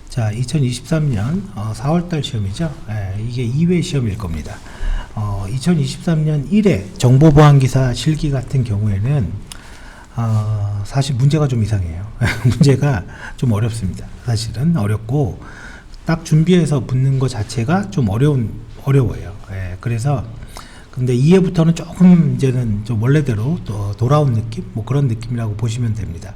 자, 2023년 4월달 시험이죠. 이게 2회 시험일 겁니다. 2023년 1회 정보보안기사 실기 같은 경우에는 사실 문제가 좀 이상해요. 문제가 좀 어렵습니다. 사실은 어렵고 딱 준비해서 붙는 것 자체가 좀 어려워요. 그래서 근데 2회부터는 조금 이제는 좀 원래대로 또 돌아온 느낌? 뭐 그런 느낌이라고 보시면 됩니다.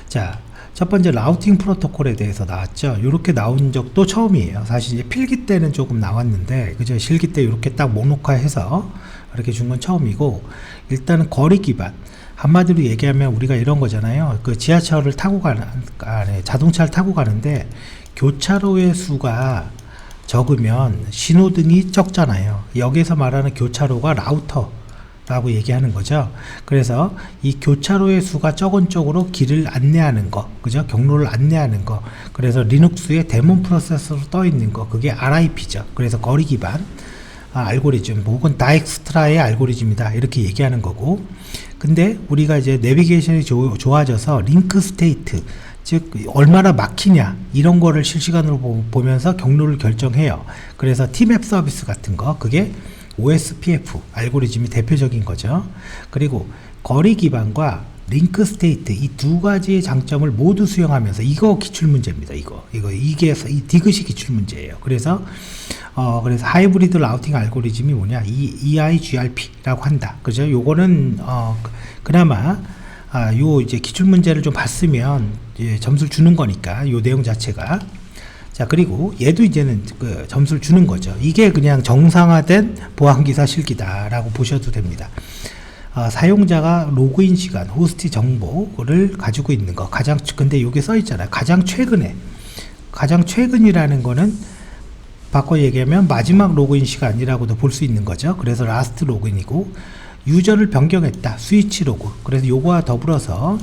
자, 첫 번째 라우팅 프로토콜에 대해서 나왔죠. 이렇게 나온 적도 처음이에요. 사실 이제 필기 때는 조금 나왔는데, 그죠? 실기 때 이렇게 딱 목록화해서 이렇게 준 건 처음이고, 일단은 거리 기반. 한마디로 얘기하면 우리가 이런 거잖아요. 그 지하철을 타고 자동차를 타고 가는데, 교차로의 수가 적으면 신호등이 적잖아요. 여기서 말하는 교차로가 라우터라고 얘기하는 거죠. 그래서 이 교차로의 수가 적은 쪽으로 길을 안내하는 거, 그죠? 경로를 안내하는 거. 그래서 리눅스의 데몬 프로세서로 떠 있는 거, 그게 RIP죠. 그래서 거리 기반 알고리즘 혹은 다익스트라의 알고리즘이다, 이렇게 얘기하는 거고. 근데 우리가 이제 내비게이션이 좋아져서 링크 스테이트, 즉 얼마나 막히냐 이런 거를 실시간으로 보면서 경로를 결정해요. 그래서 T맵 서비스 같은 거, 그게 OSPF 알고리즘이 대표적인 거죠. 그리고 거리 기반과 링크 스테이트, 이 두 가지의 장점을 모두 수용하면서, 이거 기출문제입니다. 이게 이 디귿이 기출문제예요. 그래서 하이브리드 라우팅 알고리즘이 뭐냐, EIGRP라고 한다. 그죠? 요거는 그나마 요 이제 기출문제를 좀 봤으면 점수를 주는 거니까, 요 내용 자체가. 자, 그리고 얘도 이제는 그 점수를 주는 거죠. 이게 그냥 정상화된 보안기사 실기다라고 보셔도 됩니다. 사용자가 로그인 시간, 호스트 정보를 가지고 있는 거, 근데 여기 써 있잖아요. 가장 최근이라는 거는 바꿔 얘기하면 마지막 로그인 시간이라고도 볼 수 있는 거죠. 그래서 라스트 로그인이고, 유저를 변경했다, 스위치 로그. 그래서 요거와 더불어서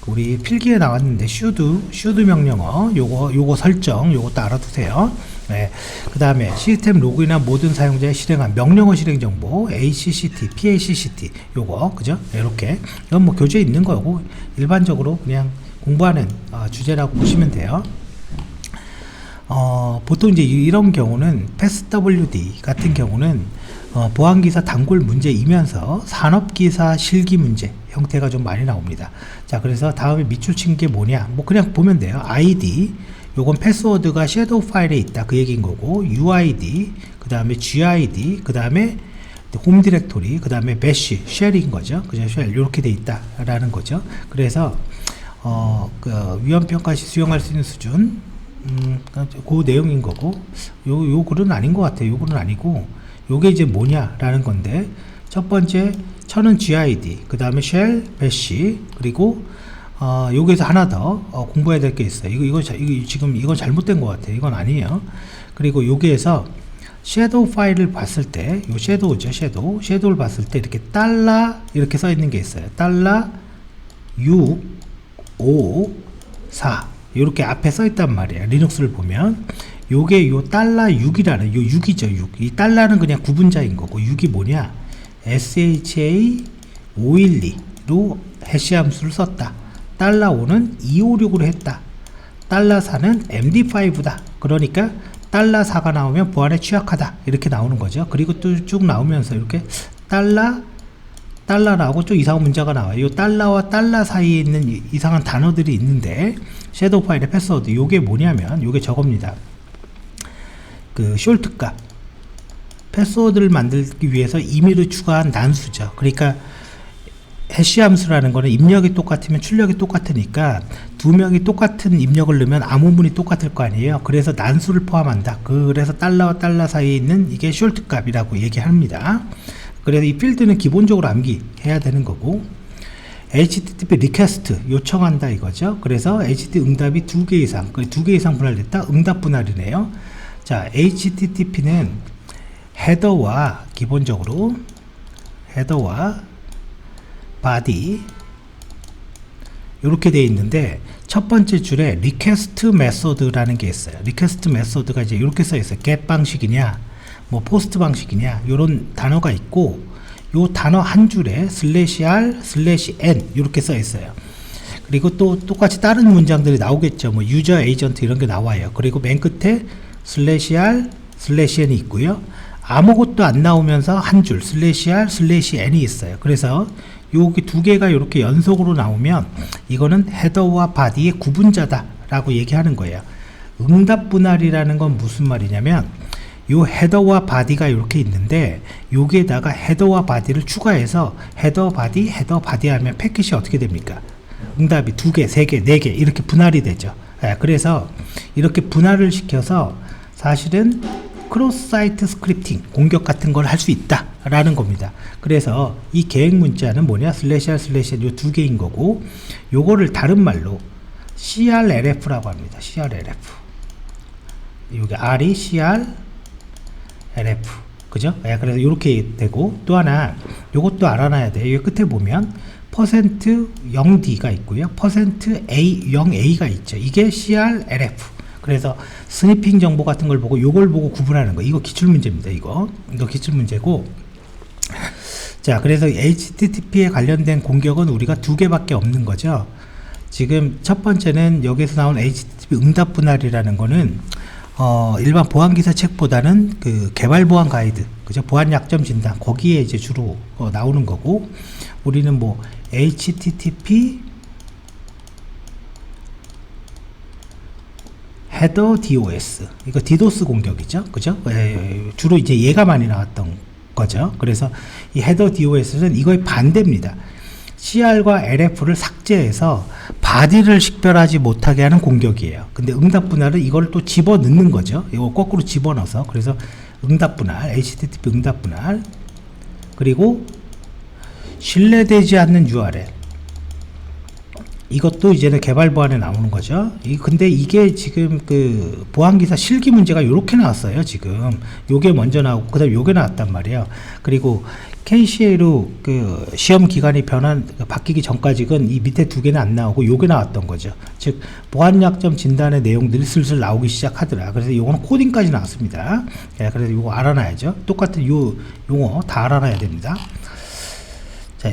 우리 필기에 나왔는데 should 명령어, 요거 설정, 요것도 알아두세요. 그 다음에 시스템 로그인한 모든 사용자의 실행한 명령어 실행 정보, ACCT, PACCT, 요거, 그죠? 이렇게. 이건 뭐 교재에 있는 거고, 일반적으로 그냥 공부하는 주제라고 보시면 돼요. 보통 이제 이런 경우는 PASWD 같은 경우는 보안기사 단골 문제이면서 산업기사 실기 문제 형태가 좀 많이 나옵니다. 자, 그래서 다음에 밑줄 친 게 뭐냐, 뭐 그냥 보면 돼요. ID, 요건 패스워드가 섀도우 파일에 있다, 그 얘기인 거고, UID, 그 다음에 GID, 그 다음에 홈 디렉토리, 그 다음에 배시, 쉘인 거죠. 그죠? 쉘, 이렇게 돼 있다라는 거죠. 그래서 그 위험평가 시 수용할 수 있는 수준, 그 내용인 거고, 요 글은 아닌 것 같아요. 요 글은 아니고, 요게 이제 뭐냐라는 건데, 첫 번째 천은 GID, 그 다음에 쉘, 배시, 그리고 여기서 하나 더 공부해야 될 게 있어요. 이거 지금 이건 잘못된 것 같아요. 이건 아니에요. 그리고 여기에서 섀도우 파일을 봤을 때, 요 섀도우죠, 섀도우를 봤을 때 이렇게 달러 이렇게 써 있는 게 있어요. 달러 6 5 4 이렇게 앞에 써 있단 말이에요. 리눅스를 보면 요게 요 달러 6이라는, 요 6이죠, 6. 이 달러는 그냥 구분자인 거고, 6이 뭐냐, SHA512로 해시 함수를 썼다. 달러 5는 256으로 했다. 달러 4는 MD5다. 그러니까 달러 4가 나오면 보안에 취약하다, 이렇게 나오는 거죠. 그리고 또 쭉 나오면서 이렇게 달러 나오고 좀 이상한 문자가 나와요. 이 달러와 달러 사이에 있는 이상한 단어들이 있는데, 섀도우 파일의 패스워드, 요게 뭐냐면 요게 저겁니다. 그 숄트 값, 패스워드를 만들기 위해서 임의로 추가한 난수죠. 그러니까 해시 함수라는 거는 입력이 똑같으면 출력이 똑같으니까 두 명이 똑같은 입력을 넣으면 암호문이 똑같을 거 아니에요. 그래서 난수를 포함한다. 그래서 달러와 달러 사이에 있는 이게 숄트 값이라고 얘기합니다. 그래서 이 필드는 기본적으로 암기해야 되는 거고, HTTP 리퀘스트 요청한다 이거죠. 그래서 HTTP 응답이 2개 이상, 2개 이상 분할됐다, 응답 분할이네요. 자, HTTP는 헤더와, 기본적으로 헤더와 바디 이렇게 되어 있는데, 첫 번째 줄에 리퀘스트 메소드라는 게 있어요. 리퀘스트 메소드가 이제 이렇게 써 있어요. get 방식이냐, 뭐 포스트 방식이냐, 이런 단어가 있고, 요 단어 한 줄에 /r/n 이렇게 써 있어요. 그리고 또 똑같이 다른 문장들이 나오겠죠. 뭐 유저 에이전트 이런 게 나와요. 그리고 맨 끝에 슬래시 r 슬래시 n이 있고요. 아무것도 안 나오면서 한 줄 슬래시 r 슬래시 n이 있어요. 그래서 여기 두 개가 이렇게 연속으로 나오면 이거는 헤더와 바디의 구분자다 라고 얘기하는 거예요. 응답 분할이라는 건 무슨 말이냐면 요 헤더와 바디가 이렇게 있는데 여기에다가 헤더와 바디를 추가해서 헤더 바디 하면 패킷이 어떻게 됩니까? 응답이 2개, 3개, 4개 이렇게 분할이 되죠. 그래서 이렇게 분할을 시켜서 사실은 크로스 사이트 스크립팅 공격 같은 걸 할 수 있다 라는 겁니다. 그래서 이 계획 문자는 뭐냐, 슬래시 r 슬래시 n 요 두 개인 거고, 요거를 다른 말로 CRLF라고 합니다. CRLF. 여기 R이 CRLF, 그죠? 그래서 이렇게 되고, 또 하나 요것도 알아놔야 돼요. 여기 끝에 보면 %0D가 있고요, %A0A가 있죠. 이게 CRLF. 그래서 스니핑 정보 같은 걸 보고 요걸 보고 구분하는 거, 이거 기출문제입니다. 이거 기출문제고, 자, 그래서 HTTP에 관련된 공격은 우리가 2개밖에 없는 거죠. 지금 첫 번째는 여기서 나온 HTTP 응답 분할이라는 거는 일반 보안 기사 책보다는 그 개발 보안 가이드, 그죠? 보안 약점 진단, 거기에 이제 주로 나오는 거고, 우리는 뭐 HTTP 헤더 DOS, 이거 디도스 공격이죠, 그죠? 주로 이제 얘가 많이 나왔던 거죠. 그래서 이 헤더 DOS는 이거의 반대입니다. CR과 LF를 삭제해서 바디를 식별하지 못하게 하는 공격이에요. 근데 응답 분할은 이걸 또 집어넣는 거죠. 이거 거꾸로 집어넣어서. 그래서 응답 분할, HTTP 응답 분할, 그리고 신뢰되지 않는 URL, 이것도 이제는 개발 보안에 나오는 거죠. 근데 이게 지금 그 보안기사 실기 문제가 이렇게 나왔어요. 지금 요게 먼저 나오고 그 다음에 요게 나왔단 말이에요. 그리고 KCA로 그 시험 기간이 바뀌기 전까지는 이 밑에 두 개는 안 나오고 요게 나왔던 거죠. 즉 보안 약점 진단의 내용들이 슬슬 나오기 시작하더라. 그래서 요거는 코딩까지 나왔습니다. 그래서 요거 알아놔야죠. 똑같은 요 용어 다 알아놔야 됩니다. 자,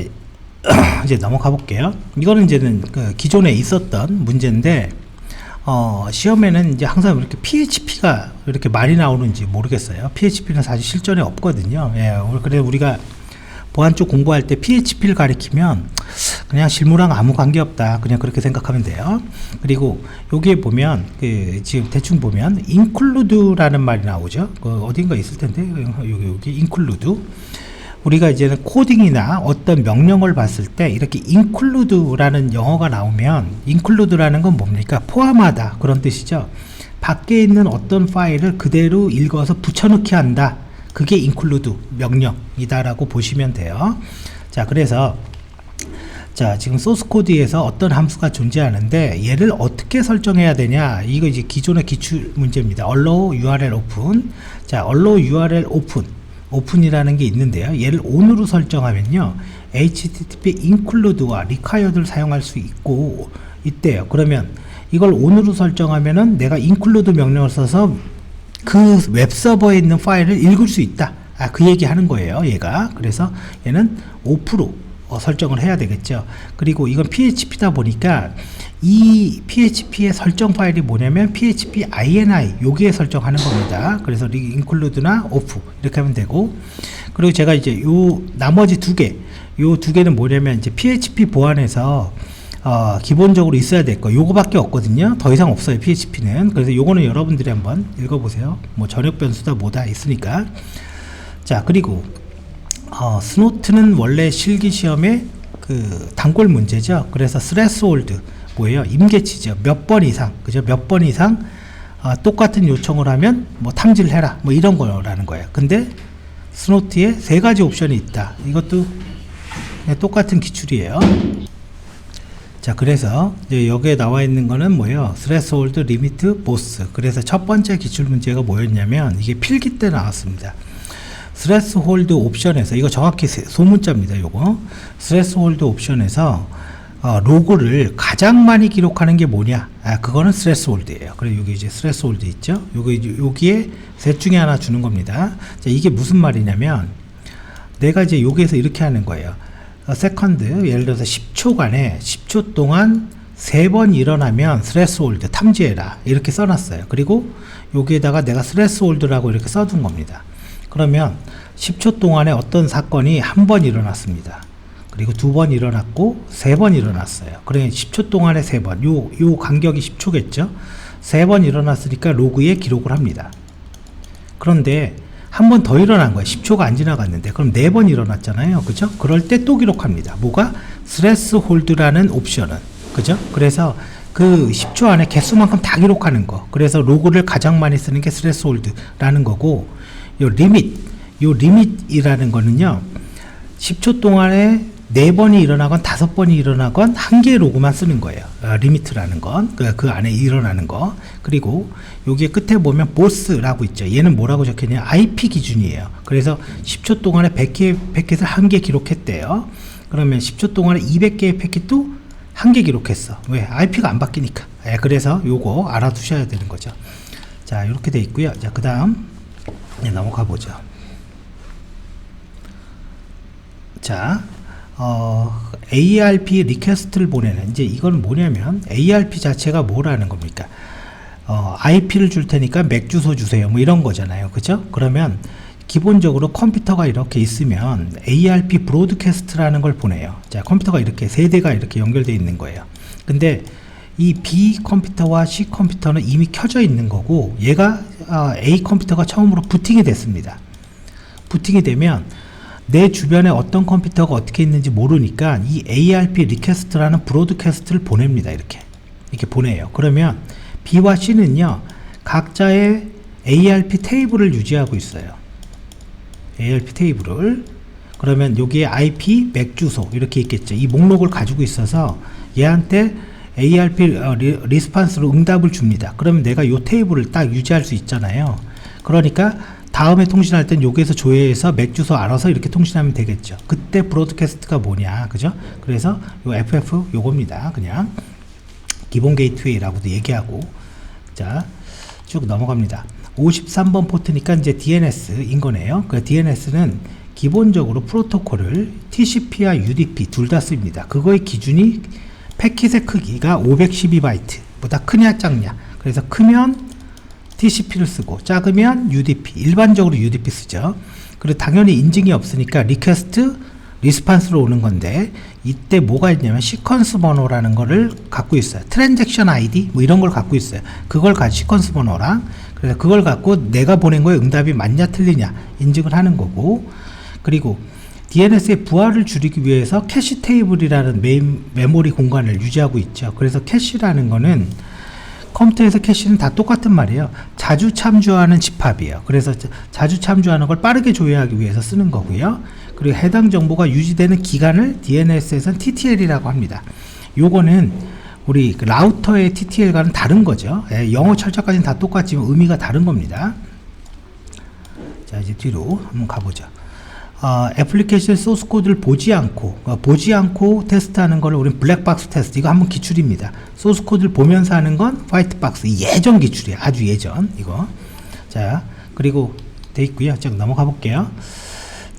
이제 넘어가 볼게요. 이거는 이제는 그 기존에 있었던 문제인데, 시험에는 이제 항상 이렇게 PHP가 이렇게 많이 나오는지 모르겠어요. PHP는 사실 실전에 없거든요. 그래서 우리가 보안 쪽 공부할 때 PHP를 가리키면 그냥 실무랑 아무 관계없다, 그냥 그렇게 생각하면 돼요. 그리고 여기에 보면 지금 대충 보면 include라는 말이 나오죠. 어딘가 있을 텐데, 여기 include. 우리가 이제는 코딩이나 어떤 명령을 봤을 때 이렇게 include라는 영어가 나오면, include라는 건 뭡니까? 포함하다, 그런 뜻이죠. 밖에 있는 어떤 파일을 그대로 읽어서 붙여넣기 한다, 그게 include 명령이다라고 보시면 돼요. 자, 그래서 자, 지금 소스 코드에서 어떤 함수가 존재하는데 얘를 어떻게 설정해야 되냐, 이거 이제 기존의 기출 문제입니다. allow URL open. 자, allow URL open이라는 게 있는데요. 얘를 on으로 설정하면요, HTTP include와 required를 사용할 수 있대요. 그러면 이걸 on으로 설정하면은 내가 include 명령을 써서 그 웹서버에 있는 파일을 읽을 수 있다, 그 얘기 하는 거예요, 얘가. 그래서 얘는 off로 설정을 해야 되겠죠. 그리고 이건 PHP다 보니까 이 PHP의 설정 파일이 뭐냐면 PHP INI, 여기에 설정하는 겁니다. 그래서 include나 off 이렇게 하면 되고, 그리고 제가 이제 요 나머지 두 개는 뭐냐면 이제 PHP 보안에서 기본적으로 있어야 될 거, 요거밖에 없거든요. 더 이상 없어요, PHP는. 그래서 요거는 여러분들이 한번 읽어보세요. 뭐 전역 변수다 뭐다 있으니까. 자, 그리고 스노트는 원래 실기 시험의 그 단골 문제죠. 그래서 스레스홀드 뭐예요? 임계치죠. 몇 번 이상, 그죠? 몇 번 이상 똑같은 요청을 하면 뭐 탐지를 해라, 뭐 이런 거라는 거예요. 근데 스노트에 3가지 옵션이 있다. 이것도 똑같은 기출이에요. 자, 그래서 이제 여기에 나와 있는 거는 뭐예요? 스레스홀드, 리미트, 보스. 그래서 첫 번째 기출 문제가 뭐였냐면 이게 필기 때 나왔습니다. 스레스홀드 옵션에서, 이거 정확히 소문자입니다. 요거 스레스홀드 옵션에서 로그를 가장 많이 기록하는 게 뭐냐? 그거는 스레스홀드예요. 그리고 여기 이제 스레스홀드 있죠? 여기에 셋 중에 하나 주는 겁니다. 자, 이게 무슨 말이냐면 내가 이제 여기에서 이렇게 하는 거예요. 세컨드, 예를 들어서 10초간에 10초 동안 3번 일어나면 스레스홀드 탐지해라 이렇게 써놨어요. 그리고 여기에다가 내가 스레스홀드라고 이렇게 써둔 겁니다. 그러면 10초 동안에 어떤 사건이 한 번 일어났습니다. 그리고 2번 일어났고 3번 일어났어요. 그러면 10초 동안에 3번, 요 간격이 10초겠죠. 3번 일어났으니까 로그에 기록을 합니다. 그런데 한 번 더 일어난 거예요. 10초가 안 지나갔는데. 그럼 4번 일어났잖아요. 그죠? 그럴 때 또 기록합니다. 뭐가? 스레스홀드라는 옵션은. 그죠? 그래서 그 10초 안에 개수만큼 다 기록하는 거. 그래서 로그를 가장 많이 쓰는 게 스레스홀드라는 거고, 요 리밋이라는 거는요, 10초 동안에 4번이 일어나건 5번이 일어나건 한 개의 로그만 쓰는 거예요. 리미트라는 건 그 안에 일어나는 거. 그리고 여기에 끝에 보면 보스라고 있죠. 얘는 뭐라고 적혀있냐? IP 기준이에요. 그래서 10초 동안에 100개의 패킷을 한 개 기록했대요. 그러면 10초 동안에 200개의 패킷도 한 개 기록했어. 왜? IP가 안 바뀌니까. 그래서 요거 알아두셔야 되는 거죠. 자, 이렇게 돼 있고요. 자, 그 다음 넘어가 보죠. 자, ARP 리퀘스트를 보내는, 이제 이건 뭐냐면 ARP 자체가 뭐라는 겁니까? IP를 줄 테니까 맥 주소 주세요, 뭐 이런 거잖아요. 그죠? 그러면 기본적으로 컴퓨터가 이렇게 있으면 ARP 브로드캐스트라는 걸 보내요. 자, 컴퓨터가 이렇게 세 대가 이렇게 연결되어 있는 거예요. 근데 이 B 컴퓨터와 C 컴퓨터는 이미 켜져 있는 거고, 얘가 A 컴퓨터가 처음으로 부팅이 됐습니다. 부팅이 되면 내 주변에 어떤 컴퓨터가 어떻게 있는지 모르니까 이 ARP 리퀘스트라는 브로드캐스트를 보냅니다. 이렇게 보내요. 그러면 B와 C는요, 각자의 ARP 테이블을 유지하고 있어요. ARP 테이블을. 그러면 여기에 IP, 맥 주소 이렇게 있겠죠. 이 목록을 가지고 있어서 얘한테 ARP 리스판스로 응답을 줍니다. 그러면 내가 이 테이블을 딱 유지할 수 있잖아요. 그러니까 다음에 통신할 땐 여기에서 조회해서 맥 주소 알아서 이렇게 통신하면 되겠죠. 그때 브로드캐스트가 뭐냐, 그죠? 그래서 요 FF 요겁니다. 그냥 기본 게이트웨이라고도 얘기하고. 자, 쭉 넘어갑니다. 53번 포트니까 이제 DNS인 거네요. 그 DNS는 기본적으로 프로토콜을 TCP와 UDP 둘 다 씁니다. 그거의 기준이 패킷의 크기가 512바이트보다 크냐 작냐. 그래서 크면 TCP를 쓰고 작으면 UDP, 일반적으로 UDP 쓰죠. 그리고 당연히 인증이 없으니까 리퀘스트, 리스판스로 오는 건데, 이때 뭐가 있냐면 시퀀스 번호라는 거를 갖고 있어요. 트랜잭션 아이디 뭐 이런 걸 갖고 있어요. 그걸 시퀀스 번호랑, 그래서 그걸 갖고 내가 보낸 거에 응답이 맞냐 틀리냐 인증을 하는 거고, 그리고 DNS의 부하를 줄이기 위해서 캐시 테이블이라는 메모리 공간을 유지하고 있죠. 그래서 캐시라는 거는 컴퓨터에서 캐시는 다 똑같은 말이에요. 자주 참조하는 집합이에요. 그래서 자주 참조하는 걸 빠르게 조회하기 위해서 쓰는 거고요. 그리고 해당 정보가 유지되는 기간을 DNS에서는 TTL이라고 합니다. 요거는 우리 라우터의 TTL과는 다른 거죠. 영어 철자까지는 다 똑같지만 의미가 다른 겁니다. 자, 이제 뒤로 한번 가보죠. 애플리케이션 소스 코드를 보지 않고 테스트하는 거를 우리는 블랙박스 테스트, 이거 한번 기출입니다. 소스 코드를 보면서 하는 건 화이트박스, 예전 기출이에요. 아주 예전 이거. 자, 그리고 돼 있고요. 쭉 넘어가 볼게요.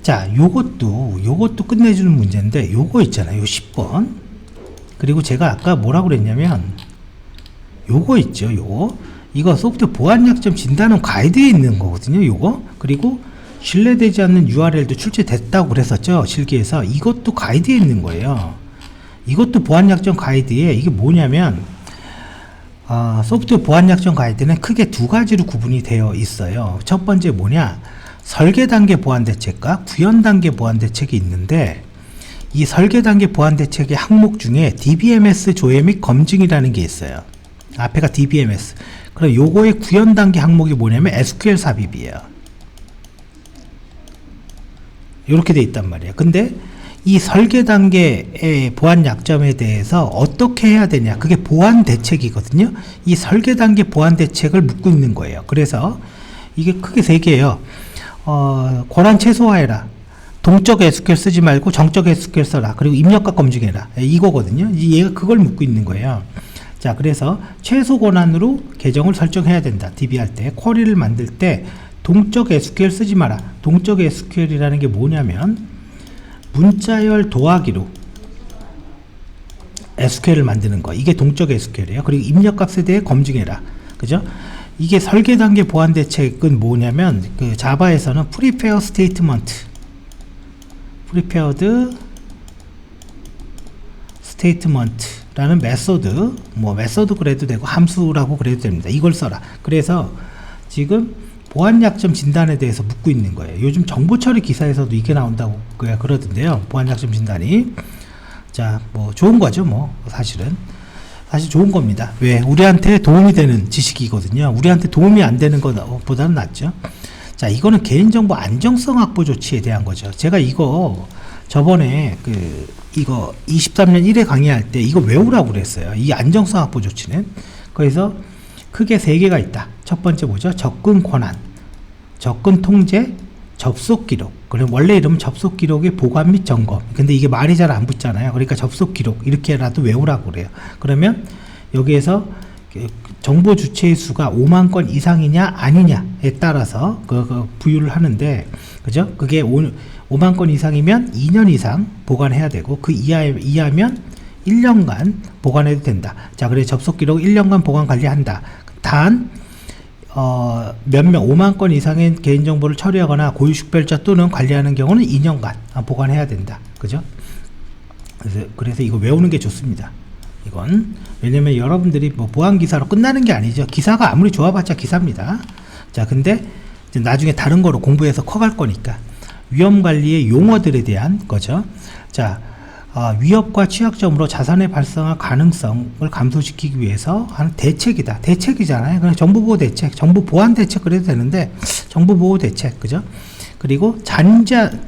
자, 요것도 끝내주는 문제인데, 요거 있잖아요. 요 10번. 그리고 제가 아까 뭐라고 그랬냐면 요거 있죠. 이거 소프트웨어 보안 약점 진단원 가이드에 있는 거거든요. 요거. 그리고 신뢰되지 않는 URL도 출제됐다고 그랬었죠. 실기에서. 이것도 가이드에 있는 거예요. 이것도 보안 약점 가이드에, 이게 뭐냐면 소프트웨어 보안 약점 가이드는 크게 두 가지로 구분이 되어 있어요. 첫 번째 뭐냐, 설계 단계 보안 대책과 구현 단계 보안 대책이 있는데, 이 설계 단계 보안 대책의 항목 중에 DBMS 조회 및 검증이라는 게 있어요. 앞에가 DBMS. 그럼 요거의 구현 단계 항목이 뭐냐면 SQL 삽입이에요. 이렇게 돼 있단 말이에요. 근데 이 설계 단계의 보안 약점에 대해서 어떻게 해야 되냐, 그게 보안 대책이거든요. 이 설계 단계 보안 대책을 묻고 있는 거예요. 그래서 이게 크게 세 개예요. 권한 최소화해라, 동적 SQL 쓰지 말고 정적 SQL 써라, 그리고 입력과 검증해라, 이거거든요. 얘가 그걸 묻고 있는 거예요. 자, 그래서 최소 권한으로 계정을 설정해야 된다. DB 할 때, 쿼리를 만들 때 동적 SQL 쓰지 마라. 동적 SQL이라는 게 뭐냐면 문자열 도하기로 SQL을 만드는 거. 이게 동적 SQL이에요. 그리고 입력값에 대해 검증해라. 그죠? 이게 설계 단계 보안 대책은 뭐냐면, 그 자바에서는 prepare statement, prepared statement라는 메소드, 뭐 메소드 그래도 되고 함수라고 그래도 됩니다. 이걸 써라. 그래서 지금 보안 약점 진단에 대해서 묻고 있는 거예요. 요즘 정보 처리 기사에서도 이게 나온다고 그러던데요. 보안 약점 진단이. 자, 뭐 좋은 거죠, 뭐 사실은. 사실 좋은 겁니다. 왜? 우리한테 도움이 되는 지식이거든요. 우리한테 도움이 안 되는 것보다는 낫죠. 자, 이거는 개인정보 안정성 확보 조치에 대한 거죠. 제가 이거 저번에 이거 23년 1회 강의할 때 이거 외우라고 그랬어요. 이 안정성 확보 조치는. 그래서 크게 3개가 있다. 첫 번째 뭐죠? 접근 권한, 접근 통제, 접속 기록. 그럼 원래 이름은 접속 기록의 보관 및 점검. 근데 이게 말이 잘 안 붙잖아요. 그러니까 접속 기록 이렇게라도 외우라고 그래요. 그러면 여기에서 정보 주체의 수가 5만 건 이상이냐 아니냐에 따라서 그 부유를 하는데, 그죠? 그게 5만 건 이상이면 2년 이상 보관해야 되고, 그 이하면 1년간 보관해도 된다. 자, 그래 접속 기록 1년간 보관 관리한다. 단 몇 명 5만 건 이상의 개인정보를 처리하거나 고유식별자 또는 관리하는 경우는 2년간 보관해야 된다. 그죠? 그래서 이거 외우는 게 좋습니다. 이건 왜냐면 여러분들이 뭐 보안 기사로 끝나는 게 아니죠. 기사가 아무리 좋아봤자 기사입니다. 자, 근데 이제 나중에 다른 거로 공부해서 커갈 거니까 위험 관리의 용어들에 대한 거죠. 자, 위협과 취약점으로 자산의 발생할 가능성을 감소시키기 위해서 하는 대책이다. 대책이잖아요. 그냥 정보보호 대책, 정보보안 대책 그래도 되는데 정보보호 대책, 그죠? 그리고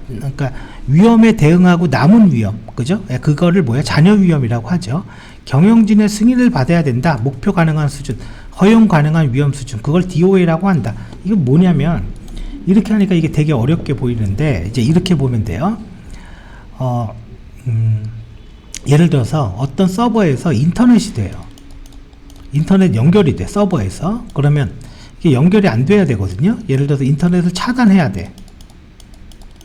그러니까 위험에 대응하고 남은 위험, 그죠? 그거를 자녀 위험이라고 하죠. 경영진의 승인을 받아야 된다. 목표 가능한 수준, 허용 가능한 위험 수준, 그걸 DOA라고 한다. 이건 뭐냐면 이렇게 하니까 이게 되게 어렵게 보이는데 이제 이렇게 보면 돼요. 예를 들어서 어떤 서버에서 인터넷이 돼요. 인터넷 연결이 돼, 서버에서. 그러면 이게 연결이 안 돼야 되거든요. 예를 들어서 인터넷을 차단해야 돼.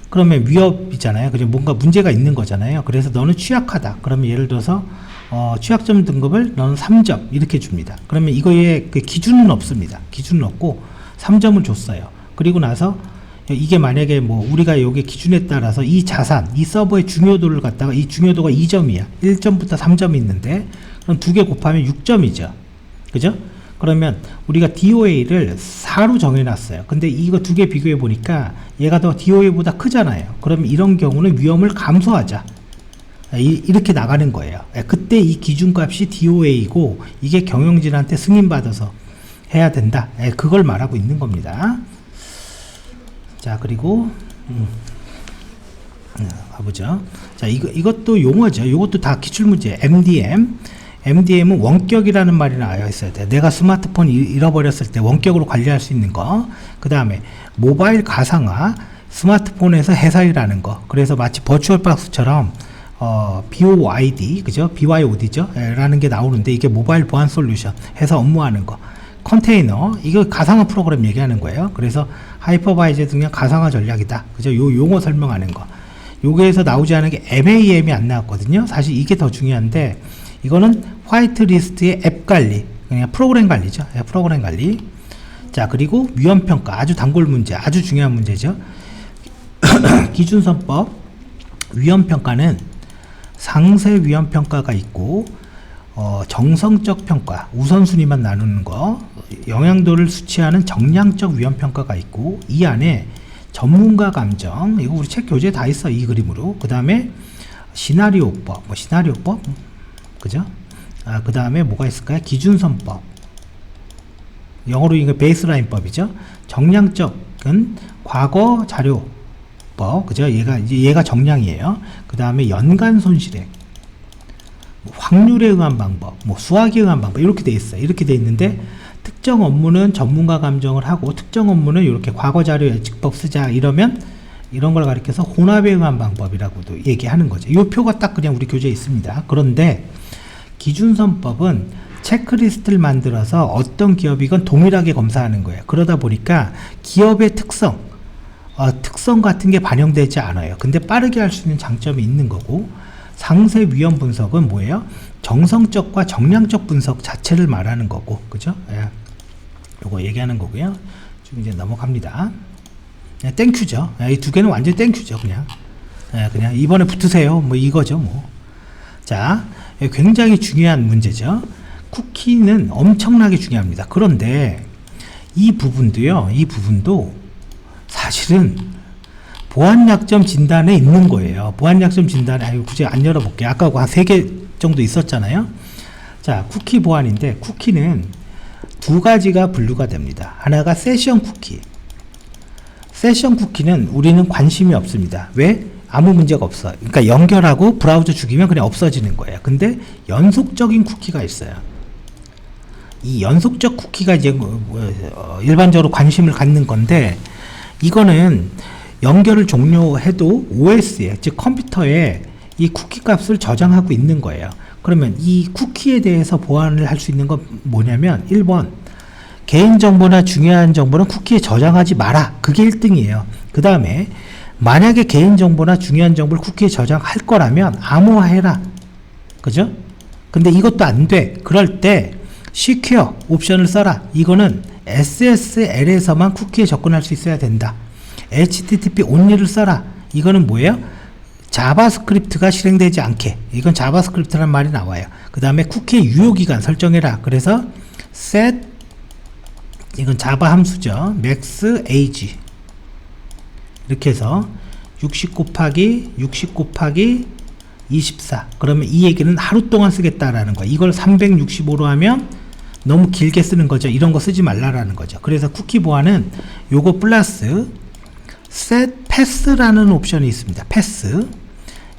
그러면 위협이잖아요. 그냥 뭔가 문제가 있는 거잖아요. 그래서 너는 취약하다. 그러면 예를 들어서 취약점 등급을 너는 3점 이렇게 줍니다. 그러면 이거에 그 기준은 없습니다. 기준은 없고 3점을 줬어요. 그리고 나서 이게 만약에 뭐 우리가 여기 기준에 따라서 이 자산, 이 서버의 중요도를 갖다가 이 중요도가 2점이야. 1점부터 3점이 있는데 그럼 2개 곱하면 6점이죠. 그죠? 그러면 우리가 DOA를 4로 정해놨어요. 근데 이거 2개 비교해 보니까 얘가 더 DOA보다 크잖아요. 그러면 이런 경우는 위험을 감소하자. 이렇게 나가는 거예요. 그때 이 기준값이 DOA이고 이게 경영진한테 승인받아서 해야 된다. 그걸 말하고 있는 겁니다. 자, 그리고 가보죠. 자, 이것도 용어죠. 이것도 다 기출문제. MDM은 원격이라는 말이 나와 있어야 돼. 내가 스마트폰 잃어버렸을 때 원격으로 관리할 수 있는 거. 그 다음에 모바일 가상화, 스마트폰에서 해설이라는 거. 그래서 마치 버추얼박스처럼 BOID, 그죠? BYOD죠? 라는 게 나오는데 이게 모바일 보안 솔루션 해서 업무하는 거. 컨테이너, 이거 가상화 프로그램 얘기하는 거예요. 그래서 하이퍼바이저 등의 가상화 전략이다. 그죠? 요 용어 설명하는 거. 요게에서 나오지 않은 게 MAM이 안 나왔거든요. 사실 이게 더 중요한데 이거는 화이트 리스트의 앱 관리, 그냥 프로그램 관리죠. 프로그램 관리. 자, 그리고 위험 평가, 아주 단골 문제, 아주 중요한 문제죠. 기준선법 위험 평가는 상세 위험 평가가 있고 정성적 평가, 우선순위만 나누는 거, 영향도를 수치하는 정량적 위험 평가가 있고, 이 안에 전문가 감정, 이거 우리 책 교재에 다 있어, 이 그림으로. 그 다음에 시나리오법, 시나리오법, 그죠? 그 다음에 뭐가 있을까요? 기준선법, 영어로 이거 베이스라인법이죠. 정량적은 과거 자료법, 그죠? 얘가 정량이에요. 그 다음에 연간 손실액, 확률에 의한 방법, 수학에 의한 방법, 이렇게 돼 있어요. 이렇게 돼 있는데 특정 업무는 전문가 감정을 하고 특정 업무는 이렇게 과거 자료 예측법 쓰자 이러면 이런 걸 가리켜서 혼합에 의한 방법이라고도 얘기하는 거죠. 이 표가 딱 그냥 우리 교재에 있습니다. 그런데 기준선법은 체크리스트를 만들어서 어떤 기업이건 동일하게 검사하는 거예요. 그러다 보니까 기업의 특성 같은 게 반영되지 않아요. 근데 빠르게 할 수 있는 장점이 있는 거고, 상세 위험 분석은 뭐예요? 정성적과 정량적 분석 자체를 말하는 거고, 그죠? 예. 요거 얘기하는 거고요. 지금 이제 넘어갑니다. 예, 땡큐죠. 이 두 개는 완전 땡큐죠. 그냥. 예, 그냥 이번에 붙으세요. 뭐 이거죠. 뭐. 자, 굉장히 중요한 문제죠. 쿠키는 엄청나게 중요합니다. 그런데 이 부분도 사실은 보안약점 진단에 있는 거예요. 보안약점 진단에, 굳이 안 열어볼게요. 아까 한 3개 정도 있었잖아요. 자, 쿠키 보안인데, 쿠키는 두 가지가 분류가 됩니다. 하나가 세션 쿠키. 세션 쿠키는 우리는 관심이 없습니다. 왜? 아무 문제가 없어. 그러니까 연결하고 브라우저 죽이면 그냥 없어지는 거예요. 근데 연속적인 쿠키가 있어요. 이 연속적 쿠키가 이제 일반적으로 관심을 갖는 건데, 이거는 연결을 종료해도 OS에, 즉 컴퓨터에 이 쿠키 값을 저장하고 있는 거예요. 그러면 이 쿠키에 대해서 보안을 할 수 있는 건 뭐냐면, 1번 개인정보나 중요한 정보는 쿠키에 저장하지 마라. 그게 1등이에요. 그 다음에 만약에 개인정보나 중요한 정보를 쿠키에 저장할 거라면 암호화해라. 그죠? 근데 이것도 안 돼. 그럴 때 시큐어 옵션을 써라. 이거는 SSL에서만 쿠키에 접근할 수 있어야 된다. HTTP only를 써라. 이거는 뭐예요? 자바스크립트가 실행되지 않게. 이건 자바스크립트라는 말이 나와요. 그 다음에 쿠키의 유효기간 설정해라. 그래서 set, 이건 자바 함수죠. max age. 이렇게 해서 60 곱하기 24. 그러면 이 얘기는 하루 동안 쓰겠다라는 거야. 이걸 365로 하면 너무 길게 쓰는 거죠. 이런 거 쓰지 말라라는 거죠. 그래서 쿠키 보안은 요거 플러스 set pass라는 옵션이 있습니다. pass.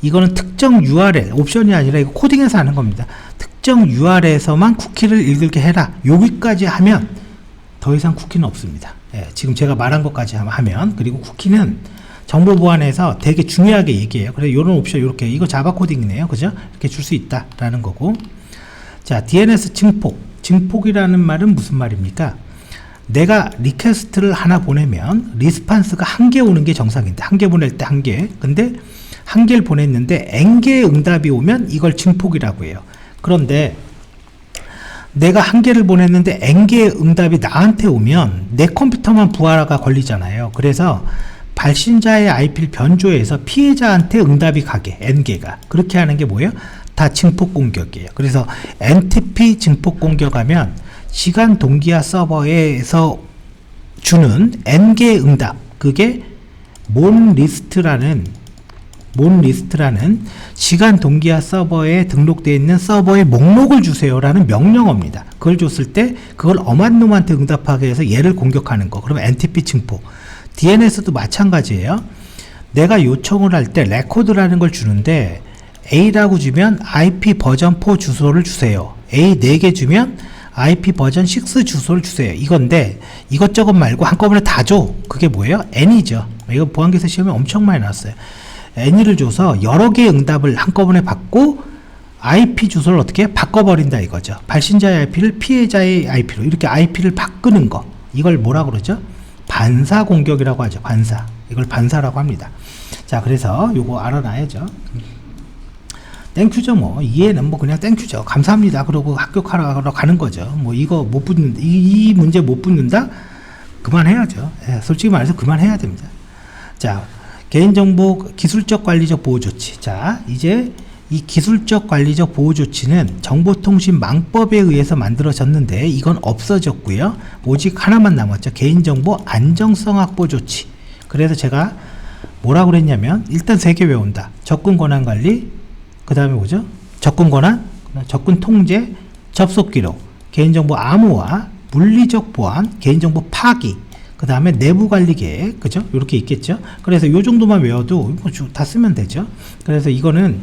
이거는 특정 URL, 옵션이 아니라 이거 코딩해서 하는 겁니다. 특정 URL에서만 쿠키를 읽게 해라. 여기까지 하면 더 이상 쿠키는 없습니다. 예, 지금 제가 말한 것까지 하면. 그리고 쿠키는 정보 보안에서 되게 중요하게 얘기해요. 그래서 이런 옵션, 이렇게, 이거 자바 코딩이네요. 그죠? 이렇게 줄 수 있다라는 거고. 자, DNS 증폭. 증폭이라는 말은 무슨 말입니까? 내가 리퀘스트를 하나 보내면 리스판스가 1개 오는 게 정상인데, 1개 보낼 때 1개. 근데 1개를 보냈는데 N개의 응답이 오면 이걸 증폭이라고 해요. 그런데 내가 1개를 보냈는데 N개의 응답이 나한테 오면 내 컴퓨터만 부하가 걸리잖아요. 그래서 발신자의 IP를 변조해서 피해자한테 응답이 가게, N개가. 그렇게 하는 게 뭐예요? 다 증폭 공격이에요. 그래서 NTP 증폭 공격하면 시간 동기화 서버에서 주는 N개의 응답, 그게 몬리스트라는 시간 동기화 서버에 등록되어 있는 서버의 목록을 주세요라는 명령어입니다. 그걸 줬을 때 그걸 엄한 놈한테 응답하게 해서 얘를 공격하는 거. 그러면 NTP 증폭. DNS도 마찬가지예요. 내가 요청을 할 때 레코드라는 걸 주는데 A라고 주면 IP 버전 4 주소를 주세요. A 4개 주면 IP 버전 6 주소를 주세요. 이건데 이것저것 말고 한꺼번에 다 줘. 그게 뭐예요? N이죠. 이거 보안기사 시험에 엄청 많이 나왔어요. N을 줘서 여러 개의 응답을 한꺼번에 받고 IP 주소를 어떻게 바꿔버린다 이거죠. 발신자의 IP를 피해자의 IP로 이렇게 IP를 바꾸는 거. 이걸 뭐라 그러죠? 반사 공격이라고 하죠. 반사. 이걸 반사라고 합니다. 자, 그래서 요거 알아놔야죠. 땡큐죠. 뭐 이해는 뭐 그냥 땡큐죠. 감사합니다. 그러고 합격하러 가는 거죠. 뭐 이거 못 붙는다, 이 문제 못 붙는다? 그만해야죠. 예, 솔직히 말해서 그만해야 됩니다. 자, 개인정보 기술적 관리적 보호 조치. 자, 이제 이 기술적 관리적 보호 조치는 정보통신망법에 의해서 만들어졌는데 이건 없어졌고요. 오직 하나만 남았죠. 개인정보 안정성 확보 조치. 그래서 제가 뭐라고 그랬냐면 일단 3개 외운다. 접근 권한 관리, 그 다음에 뭐죠? 접근 권한, 접근 통제, 접속 기록, 개인정보 암호화, 물리적 보안, 개인정보 파기, 그 다음에 내부 관리 계획, 그죠? 이렇게 있겠죠? 그래서 요 정도만 외워도 다 쓰면 되죠? 그래서 이거는,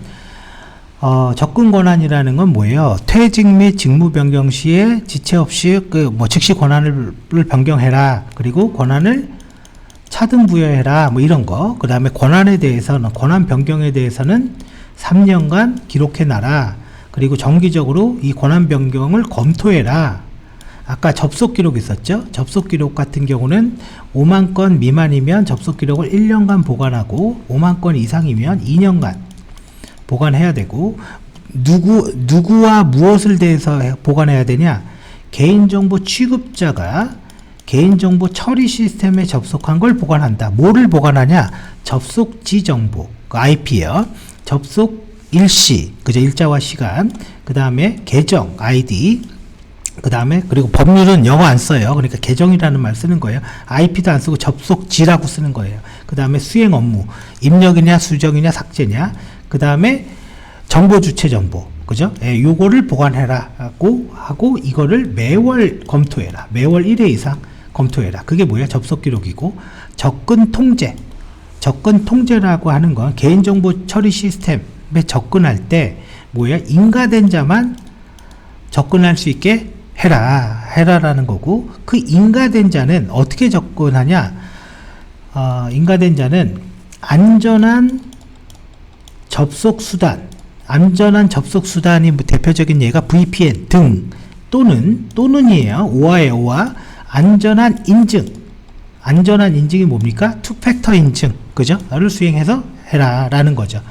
접근 권한이라는 건 뭐예요? 퇴직 및 직무 변경 시에 지체 없이 즉시 권한을 변경해라. 그리고 권한을 차등 부여해라. 뭐 이런 거. 그 다음에 권한에 대해서는, 권한 변경에 대해서는 3년간 기록해놔라. 그리고 정기적으로 이 권한 변경을 검토해라. 아까 접속 기록 있었죠? 접속 기록 같은 경우는 5만 건 미만이면 접속 기록을 1년간 보관하고 5만 건 이상이면 2년간 보관해야 되고, 누구와 무엇을 대해서 보관해야 되냐? 개인정보 취급자가 개인정보 처리 시스템에 접속한 걸 보관한다. 뭐를 보관하냐? 접속지 정보, IP요. 접속 일시, 그죠? 일자와 시간. 그 다음에 계정, ID. 그 다음에 그리고 법률은 영어 안 써요. 그러니까 계정이라는 말 쓰는 거예요. IP도 안 쓰고 접속지라고 쓰는 거예요. 그 다음에 수행 업무, 입력이냐 수정이냐 삭제냐. 그 다음에 정보 주체 정보, 그죠? 예, 요거를 보관해라고 하고 이거를 매월 검토해라. 매월 1회 이상 검토해라. 그게 뭐야? 접속 기록이고. 접근 통제. 접근 통제라고 하는 건 개인정보 처리 시스템에 접근할 때 뭐야? 인가된 자만 접근할 수 있게 해라라는 거고, 그 인가된 자는 어떻게 접근하냐? 인가된 자는 안전한 접속 수단이 뭐 대표적인 예가 VPN 등 또는이에요. 오화의 오화. 안전한 인증이 뭡니까? 투팩터 인증, 그죠? 를 수행해서 해라라는 거죠.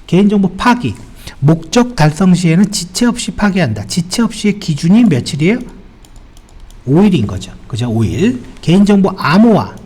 개인정보 파기. 목적 달성 시에는 지체 없이 파기한다. 지체 없이의 기준이 며칠이에요? 5일인 거죠. 그죠? 5일. 개인정보 암호화.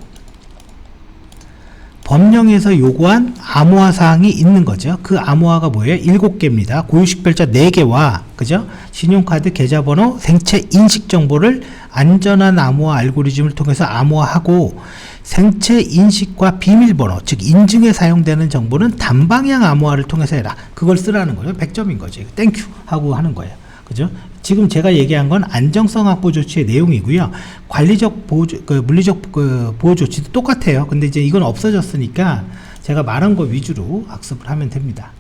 법령에서 요구한 암호화 사항이 있는 거죠. 그 암호화가 뭐예요? 7개입니다. 고유식별자 4개와, 그죠? 신용카드 계좌번호, 생체 인식 정보를 안전한 암호화 알고리즘을 통해서 암호화하고, 생체 인식과 비밀번호, 즉 인증에 사용되는 정보는 단방향 암호화를 통해서 해라. 그걸 쓰라는 거예요. 100점인 거죠. 땡큐 하고 하는 거예요. 그죠? 지금 제가 얘기한 건 안정성 확보 조치의 내용이고요. 관리적 보호, 물리적 보호 조치도 똑같아요. 근데 이제 이건 없어졌으니까 제가 말한 거 위주로 학습을 하면 됩니다.